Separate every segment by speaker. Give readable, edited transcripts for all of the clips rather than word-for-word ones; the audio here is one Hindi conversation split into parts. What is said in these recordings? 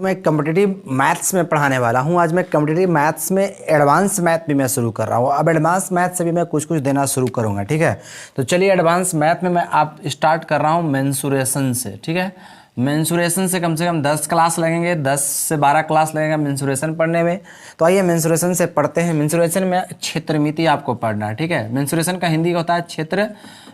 Speaker 1: मैं कॉम्पिटिटिव मैथ्स में पढ़ाने वाला हूं। आज मैं कॉम्पिटिटिव मैथ्स में एडवांस मैथ भी मैं शुरू कर रहा हूं। अब एडवांस मैथ से भी मैं कुछ देना शुरू करूंगा, ठीक है। तो चलिए एडवांस मैथ में मैं आप स्टार्ट कर रहा हूं मेंसुरेशन से, ठीक है। मेंसुरेशन से कम 10 क्लास लगेंगे, 10 से 12 क्लास लगेगा मेंसुरेशन पढ़ने में। तो आइए मेंसुरेशन से पढ़ते हैं। मेंसुरेशन में क्षेत्रमिति आपको पढ़ना है, ठीक है। मेंसुरेशन का हिंदी का होता है क्षेत्र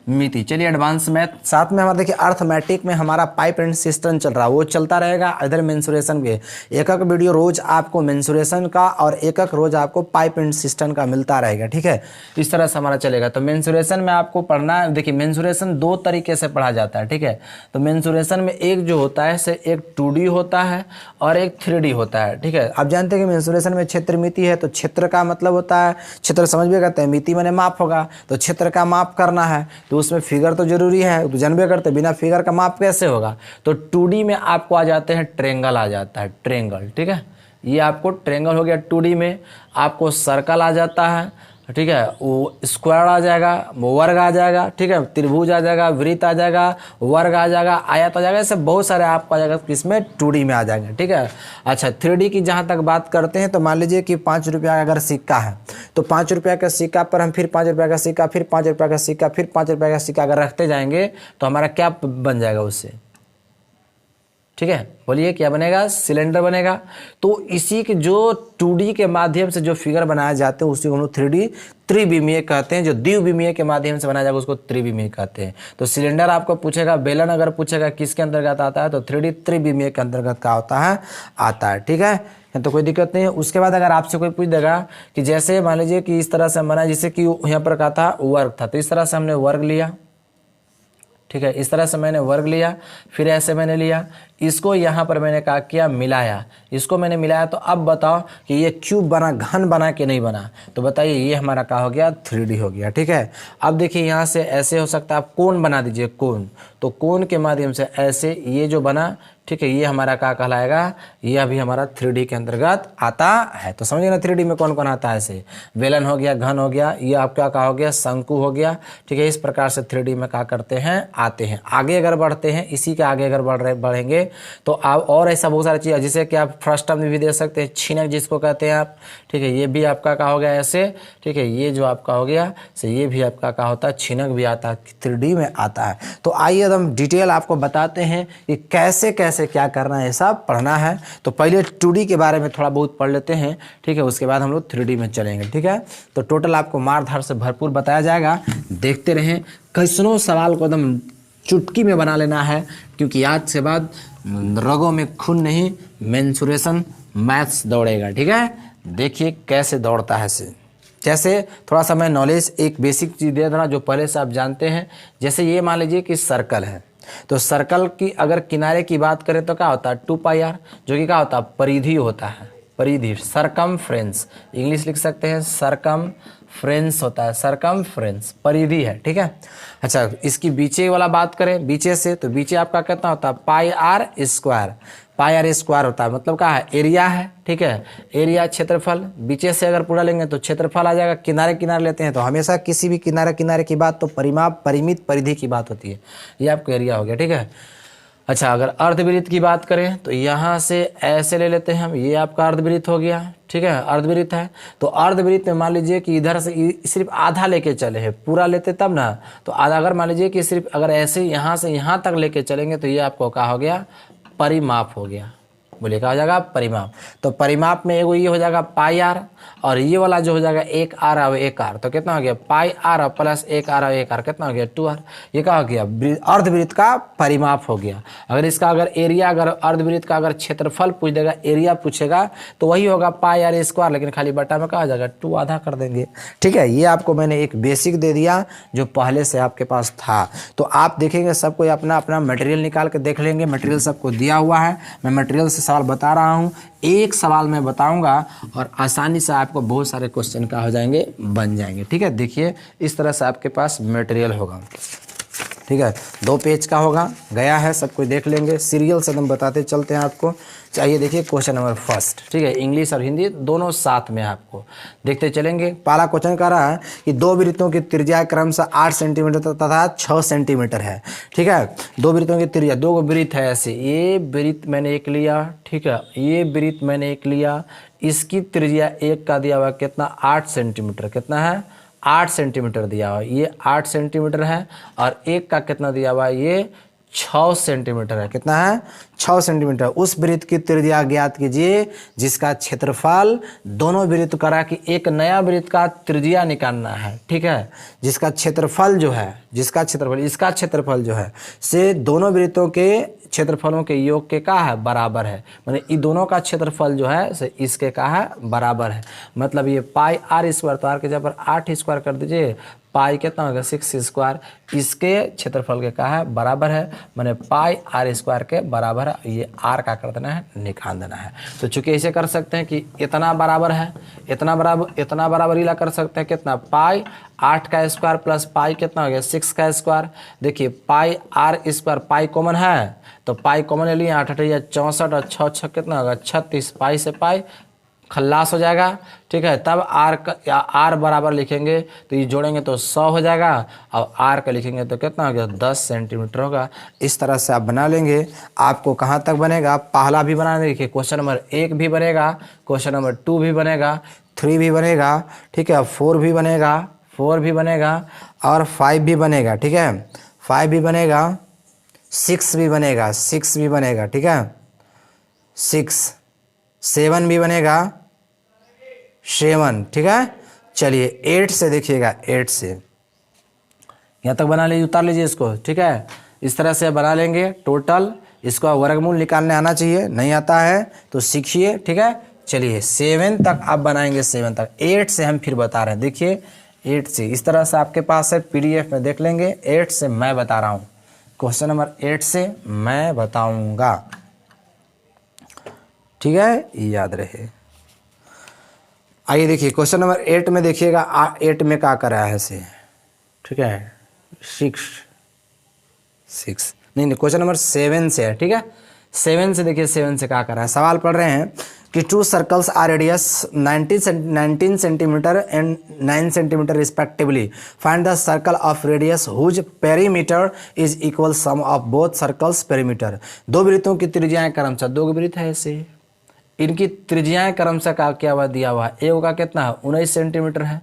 Speaker 1: मिति। चलिए एडवांस मैथ साथ में हमारा देखिए अर्थमेटिक में हमारा पाइप एंड सिस्टम चल रहा है, वो चलता रहेगा। इधर मेंसुरेशन के एक वीडियो रोज आपको मेंसुरेशन का और एक रोज आपको पाइप एंड सिस्टम का मिलता रहेगा, ठीक है। इस तरह से हमारा चलेगा। तो मेंसुरेशन में आपको पढ़ना है। देखिए मेंसुरेशन दो तरीके से पढ़ा जाता है, ठीक है। तो मेंसुरेशन में एक जो होता है से एक 2D होता है और एक 3D होता है, ठीक है। आप जानते हैं कि मेंसुरेशन में क्षेत्र मिति है, तो क्षेत्र का मतलब होता है, क्षेत्र समझ भी करते हैं, मिति माने माप होगा। तो क्षेत्र का माप करना है तो उसमें फिगर तो जरूरी है, तो जानबे करते बिना फिगर का माप कैसे होगा। तो 2D में आपको आ जाते हैं ट्रेंगल आ जाता है, ट्रेंगल, ठीक है। ये आपको ट्रेंगल हो गया। 2D में आपको सर्कल आ जाता है, ठीक है। वो स्क्वायर आ जाएगा, वर्ग आ जाएगा, ठीक है। त्रिभुज आ जाएगा, वृत्त आ जाएगा, वर्ग आ जाएगा, आयत आ जाएगा। ऐसे बहुत सारे आपको आ जाएगा, इसमें 2D में आ जाएंगे, ठीक है। अच्छा 3D की जहाँ तक बात करते हैं तो मान लीजिए कि 5 रुपया का अगर सिक्का है तो 5 रुपया का सिक्का पर हम फिर 5 रुपया का सिक्का, फिर 5 रुपया का सिक्का, फिर 5 रुपया का सिक्का अगर रखते जाएंगे तो हमारा क्या बन जाएगा उससे, ठीक है। बोलिए क्या बनेगा, सिलेंडर बनेगा। तो इसी के जो 2D के माध्यम से जो फिगर बनाए जाते हैं उसी को हम लोग 3D त्रिविमीय कहते हैं। जो द्विविमीय के माध्यम से बनाया जाएगा उसको त्रिविमीय कहते हैं। तो सिलेंडर आपको पूछेगा, बेलन अगर पूछेगा किसके अंतर्गत आता है तो 3D त्रिविमीय के अंतर्गत का होता है, आता है, ठीक है। तो कोई दिक्कत नहीं है। उसके बाद अगर आपसे कोई पूछ देगा कि जैसे मान लीजिए कि इस तरह से बना, जैसे कि यहाँ पर कहा था वर्ग था, तो इस तरह से हमने वर्ग लिया, ठीक है। इस तरह से मैंने वर्ग लिया, फिर ऐसे मैंने लिया, इसको यहाँ पर मैंने क्या किया, मिलाया, इसको मैंने मिलाया। तो अब बताओ कि ये क्यूब बना, घन बना कि नहीं बना। तो बताइए ये हमारा क्या हो गया, 3D हो गया, ठीक है। अब देखिए यहाँ से ऐसे हो सकता है, आप कोण बना दीजिए, कोण। तो कोण के माध्यम से ऐसे ये जो बना, ठीक है, ये हमारा क्या कहलाएगा, यह भी हमारा 3D के अंतर्गत आता है। तो समझिए ना 3D में कौन कौन आता है। ऐसे बेलन हो गया, घन हो गया, ये आपका क्या हो गया, शंकु हो गया, ठीक है। इस प्रकार से 3D में क्या करते हैं, आते हैं। आगे अगर बढ़ते हैं, इसी के आगे अगर बढ़ेंगे तो आप और ऐसा बहुत सारी चीज़, जिसे कि आप फर्स्ट टर्म में भी दे सकते हैं, छीनक जिसको कहते हैं आप, ठीक है। ये भी आपका क्या हो गया ऐसे, ठीक है। ये जो आपका हो गया से ये भी आपका क्या होता है, छीनक भी आता है, 3D में आता है। तो आइए एकदम डिटेल आपको बताते हैं कि कैसे कैसे क्या करना है, सब पढ़ना है। तो पहले 2D के बारे में थोड़ा बहुत पढ़ लेते हैं, ठीक है। उसके बाद हम लोग 3D में चलेंगे, ठीक है। तो टोटल आपको मारधार से भरपूर बताया जाएगा, देखते रहें। कैसनों सवाल को एकदम चुटकी में बना लेना है, क्योंकि आज से बाद रगों में खून नहीं, मेंसुरेशन मैथ्स दौड़ेगा, ठीक है। देखिए कैसे दौड़ता है से। जैसे थोड़ा सा मैं नॉलेज एक बेसिक चीज़ दे देना जो पहले से आप जानते हैं। जैसे ये मान लीजिए कि सर्कल है, तो सर्कल की अगर किनारे की बात करें तो क्या होता है, 2πr, जो कि क्या होता है, परिधि होता है, परिधि, सरकमफ्रेंस, इंग्लिश लिख सकते हैं, सरकमफ्रेंस होता है, सरकमफ्रेंस परिधि है, ठीक है। अच्छा इसकी बीचे वाला बात करें, बीचे से, तो बीचे आपका कितना होता है, πr², πr² होता है, मतलब क्या है, एरिया है, ठीक है। एरिया क्षेत्रफल, बीचे से अगर पूरा लेंगे तो क्षेत्रफल आ जाएगा। किनारे किनारे लेते हैं तो हमेशा किसी भी किनारे किनारे की बात तो परिमाप, परिमित, परिधि की बात होती है। ये आपको एरिया हो गया, ठीक है। अच्छा अगर अर्धवृत्त की बात करें तो यहाँ से ऐसे ले लेते हैं हम, ये आपका अर्धवृत्त हो गया, ठीक है, अर्धवृत्त है। तो अर्धवृत्त में मान लीजिए कि इधर से सिर्फ आधा लेके चले हैं, पूरा लेते तब ना, तो आधा अगर मान लीजिए कि सिर्फ अगर ऐसे यहाँ से यहाँ तक लेके चलेंगे तो ये आपको क्या हो गया, परिमाप हो गया। बोलिए क्या हो जाएगा, परिमाप। तो परिमाप में एगो ये हो जाएगा πr, और ये वाला जो हो जाएगा 1r और 1r, तो कितना हो गया, πr प्लस 1r और 1r कितना हो गया, 2r। ये क्या हो गया, अर्धवृत्त का परिमाप हो गया। अगर इसका अगर एरिया, अगर अर्धवृत्त का अगर क्षेत्रफल पूछ देगा, एरिया पूछेगा तो वही होगा πr², लेकिन खाली बटा में क्या हो जाएगा, 2 आधा कर देंगे, ठीक है। ये आपको मैंने एक बेसिक दे दिया जो पहले से आपके पास था। तो आप देखेंगे सब कोई अपना अपना मटेरियल निकाल के देख लेंगे, मटेरियल सबको दिया हुआ है। मैं मटेरियल से सवाल बता रहा हूँ, एक सवाल मैं बताऊंगा और आसानी से आपको बहुत सारे क्वेश्चन का हो जाएंगे, बन जाएंगे, ठीक है। देखिए इस तरह से आपके पास मटेरियल होगा, ठीक है। 2 पेज का होगा, गया है, सब कोई देख लेंगे। सीरियल से एकदम बताते चलते हैं आपको। चाहिए। देखिए क्वेश्चन नंबर फर्स्ट, ठीक है, इंग्लिश और हिंदी दोनों साथ में आपको देखते चलेंगे। पहला क्वेश्चन कह रहा है कि दो वृत्तों की त्रिज्या क्रमशः 8 सेंटीमीटर तथा 6 सेंटीमीटर है, ठीक है। दो वृत्तों की त्रिज्या, दो वृत्त है ऐसे, ये वृत्त मैंने एक लिया, ठीक है, ये वृत्त मैंने एक लिया, इसकी त्रिज्या एक का दिया हुआ कितना 8 सेंटीमीटर, कितना है 8 सेंटीमीटर दिया हुआ, ये 8 सेंटीमीटर है, और एक का कितना दिया हुआ ये 6 सेंटीमीटर है, कितना है 6 सेंटीमीटर। उस वृत्त की त्रिज्या ज्ञात कीजिए जिसका क्षेत्रफल, दोनों वृत्त करा कि एक नया वृत्त का त्रिज्या निकालना है, ठीक है, जिसका क्षेत्रफल जो है, जिसका क्षेत्रफल, इसका क्षेत्रफल जो है से दोनों वृत्तों के क्षेत्रफलों के योग के का है बराबर है, माने इन दोनों का क्षेत्रफल जो है से इसके का है बराबर है। मतलब ये पाई आर स्क्वायर, तो आर के जगह पर 8 स्क्वायर कर दीजिए, पाई कितना होगा 6 स्क्वायर, इसके क्षेत्रफल के का है बराबर है, माने पाई आर स्क्वायर के बराबर है। ये आर का कर देना है, निकाल देना है। तो चूंकि ऐसे कर सकते हैं कि इतना बराबर है, इतना बराबर ला कर सकते हैं, कितना पाई 8 का स्क्वायर प्लस पाई कितना हो गया 6 का स्क्वायर। देखिए पाई आर स्क्वायर, पाई कॉमन है तो पाई कॉमन ले लिए, 8 8 या 64 और 6 6 कितना होगा 36, पाई से पाई खल्लास हो जाएगा, ठीक है। तब आर का आर बराबर लिखेंगे तो ये जोड़ेंगे तो 100 हो जाएगा, और आर का लिखेंगे तो कितना हो गया 10 सेंटीमीटर होगा। इस तरह से आप बना लेंगे। आपको कहाँ तक बनेगा, पहला भी बना देखिए, क्वेश्चन नंबर 1 भी बनेगा, क्वेश्चन नंबर 2 भी बनेगा, 3 भी बनेगा, ठीक है, 4 भी बनेगा, 4 भी बनेगा, और 5 भी बनेगा, ठीक है, 5 भी बनेगा, 6 भी बनेगा, 6 भी बनेगा, ठीक है, 6, 7 भी बनेगा, 7, ठीक है। चलिए 8 से देखिएगा, 8 से यहाँ तक बना लीजिए, उतार लीजिए इसको, ठीक है। इस तरह से बना लेंगे टोटल। इसका वर्गमूल निकालने आना चाहिए, नहीं आता है तो सीखिए, ठीक है। चलिए 7 तक आप बनाएंगे, 7 तक। 8 से हम फिर बता रहे हैं, देखिए 8 से इस तरह से आपके पास है, PDF में देख लेंगे। 8 से मैं बता रहा हूँ, क्वेश्चन नंबर 8 से मैं बताऊँगा, ठीक है, याद रहे। आइए देखिए क्वेश्चन नंबर 8 में देखिएगा, 8 में क्या करा है से, ठीक है, 6 नहीं, क्वेश्चन नंबर 7 से है, ठीक है। 7 से देखिए, 7 से क्या करा है, सवाल पढ़ रहे हैं कि 2 circles are radius 19 centimetre and 9 centimetre respectively, find the circle of radius whose perimeter is equal sum of both circles perimeter. दो वृत्तों की त्रिज्याएं क्रमशः, दो वृत्त है ऐसे, इनकी त्रिज्याएं क्रमशः का क्या हुआ दिया हुआ है, एक का कितना है 19 सेंटीमीटर है,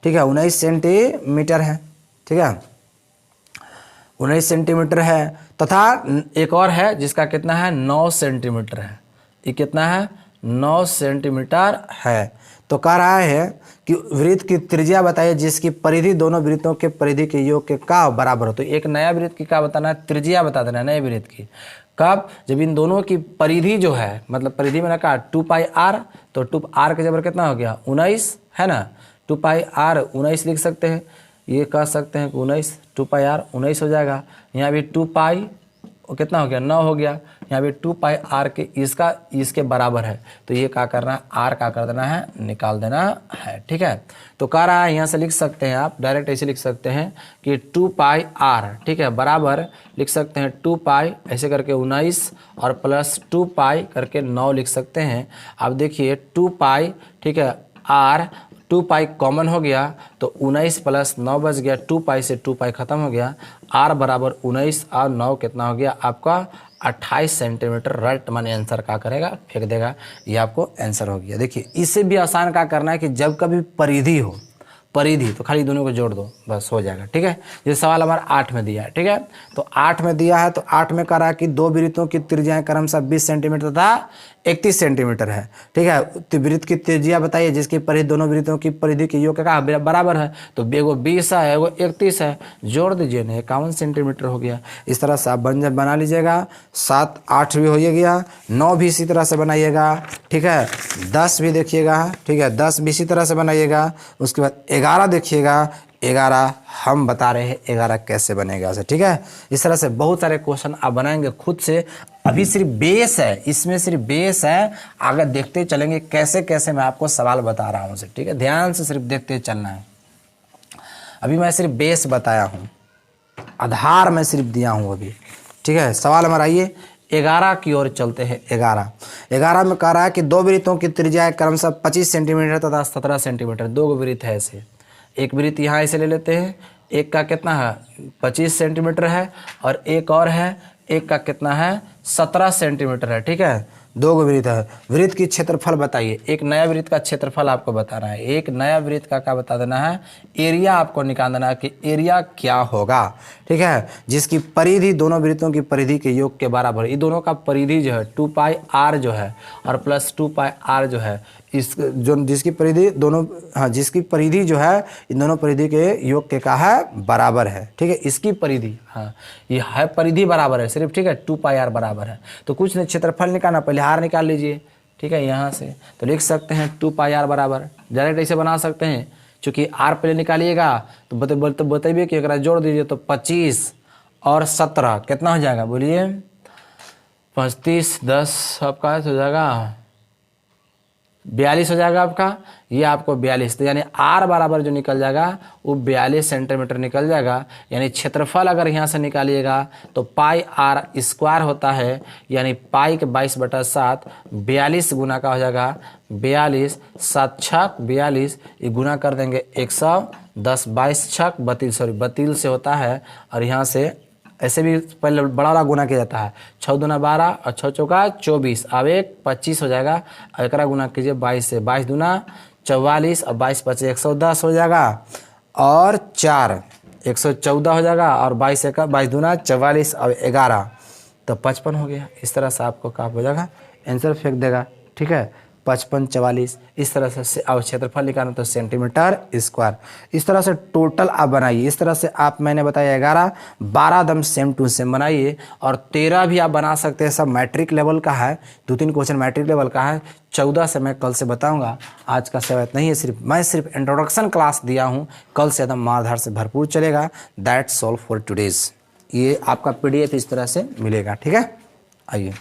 Speaker 1: ठीक है, 19 सेंटीमीटर है, ठीक है, 19 सेंटीमीटर है, तथा एक और है जिसका कितना है 9 सेंटीमीटर है, ये कितना है 9 सेंटीमीटर है। तो कह रहा है कि वृत्त की त्रिज्या बताइए जिसकी परिधि दोनों वृत्तों के परिधि के योग के का बराबर हो। तो एक नया वृत्त की क्या बताना है, त्रिज्या बता देना है नए वृत्त की। कब, जब इन दोनों की परिधि जो है, मतलब परिधि में कहा 2 पाई आर, तो 2 आर के जबर कितना हो गया 19 है ना, 2 पाई आर 19 लिख सकते हैं, ये कह सकते हैं कि 19, 2 पाई आर 19 हो जाएगा। यहाँ भी 2 पाई कितना हो गया 9 हो गया, यहाँ पे 2 पाई आर के इसके बराबर है, तो ये क्या करना है आर का कर देना है, निकाल देना है, ठीक है। तो कह रहा है यहाँ से लिख सकते हैं आप डायरेक्ट ऐसे लिख सकते हैं कि 2 पाई आर, ठीक है, बराबर लिख सकते हैं 2 पाई ऐसे करके 19 और प्लस 2 पाई करके 9 लिख सकते हैं। अब देखिए 2 पाई, ठीक है, आर 2 पाई कॉमन हो गया तो 19 प्लस 9 बच गया, 2 पाई से 2 पाई खत्म हो गया, आर बराबर 19 और 9 कितना हो गया आपका 28 सेंटीमीटर। राइट माने आंसर क्या करेगा फेंक देगा, ये आपको आंसर हो गया। देखिए इससे भी आसान क्या करना है कि जब कभी परिधि हो, परिधि तो खाली दोनों को जोड़ दो बस हो जाएगा, ठीक है। ये सवाल हमारा 8 में दिया है, ठीक है। तो 8 में दिया है, तो 8 में कह रहा है कि दो वृत्तों की त्रिज्याएं क्रमशः 20 सेंटीमीटर तथा 31 सेंटीमीटर है, ठीक है। तो वृत्त की त्रिज्या बताइए जिसकी परिधि दोनों वृत्तों की परिधि के योग का बराबर है, तो एगो 20 है एगो 31 है, जोड़ दीजिए ना 51 सेंटीमीटर हो गया। इस तरह से आप बना लीजिएगा। 7 8 भी हो गया, 9 भी इसी तरह से बनाइएगा, ठीक है। 10 भी देखिएगा, ठीक है, 10 भी इसी तरह से बनाइएगा। उसके बाद 11 देखिएगा, 11 हम बता रहे हैं 11 कैसे बनेगा उसे, ठीक है। इस तरह से बहुत सारे क्वेश्चन आप बनाएंगे खुद से। अभी सिर्फ बेस है, इसमें सिर्फ बेस है, आगे देखते चलेंगे कैसे कैसे मैं आपको सवाल बता रहा हूँ, ठीक है। ध्यान से सिर्फ देखते चलना है। अभी मैं सिर्फ बेस बताया हूँ, आधार मैं सिर्फ दिया हूँ अभी, ठीक है। सवाल हमारा आइए 11 की ओर चलते हैं। 11 में कह रहा है कि दो वृत्तों की त्रिज्या क्रमशः 25 सेंटीमीटर तथा 17 सेंटीमीटर। दो वृत्त है ऐसे, एक वृत्त यहाँ ऐसे ले लेते हैं, एक का कितना है 25 सेंटीमीटर है और एक और है, एक का कितना है 17 सेंटीमीटर है। ठीक है, दो वृत्त है। वृत्त की क्षेत्रफल बताइए। एक नया वृत्त का क्षेत्रफल आपको बताना है। एक नया वृत्त का क्या बता देना है, एरिया आपको निकाल देना है कि एरिया क्या होगा। ठीक है, जिसकी परिधि दोनों वृत्तों की परिधि के योग के बराबर। ये दोनों का परिधि जो है 2πr जो है और प्लस 2πr जो है, इस जो जिसकी परिधि दोनों, हाँ जिसकी परिधि जो है इन दोनों परिधि के योग के का है बराबर है। ठीक है, इसकी परिधि, हाँ ये है परिधि बराबर है सिर्फ। ठीक है, 2πr बराबर है तो कुछ नहीं, क्षेत्रफल निकालना, पहले r निकाल लीजिए। ठीक है, यहाँ से तो लिख सकते हैं 2πr बराबर, डायरेक्ट ऐसे बना सकते हैं। चूँकि r पहले निकालिएगा तो बताइए कि अगर जोड़ दीजिए तो 25 और 17 कितना हो जाएगा, बोलिए 35 10 आपका हो जाएगा 42 हो जाएगा आपका। ये आपको 42, तो यानी r बराबर जो निकल जाएगा वो 42 सेंटीमीटर निकल जाएगा। यानी क्षेत्रफल अगर यहाँ से निकालिएगा तो πr² होता है, यानी पाई के 22/7 42 गुना का हो जाएगा 42, 7 छक 42, ये गुना कर देंगे 110, 22 छक 32 से होता है। और यहाँ से ऐसे भी पहले बड़ा वाला गुना किया जाता है, 6 दूना 12 और 6 चौका 24, अब एक 25 हो जाएगा। और एक गुना कीजिए 22 से, 22 दूना 44 और 22 25 110 हो जाएगा और 4 114 हो जाएगा और 22 दूना 44 और 11 तो 55 हो गया। इस तरह से आपको क्या हो जाएगा, आंसर फेंक देगा। ठीक है, 55 44 इस तरह से अब क्षेत्रफल निकालना तो सेंटीमीटर स्क्वायर। इस तरह से टोटल आप बनाइए। इस तरह से आप, मैंने बताया 11 12 दम सेम टू सेम बनाइए और 13 भी आप बना सकते हैं। सब मैट्रिक लेवल का है, 2-3 क्वेश्चन मैट्रिक लेवल का है। 14 से मैं कल से बताऊंगा, आज का सेवा नहीं है। मैं सिर्फ इंट्रोडक्शन क्लास दिया हूँ, कल से एकदम मारधार से भरपूर चलेगा। That's all for today's. ये आपका PDF इस तरह से मिलेगा। ठीक है, आइए।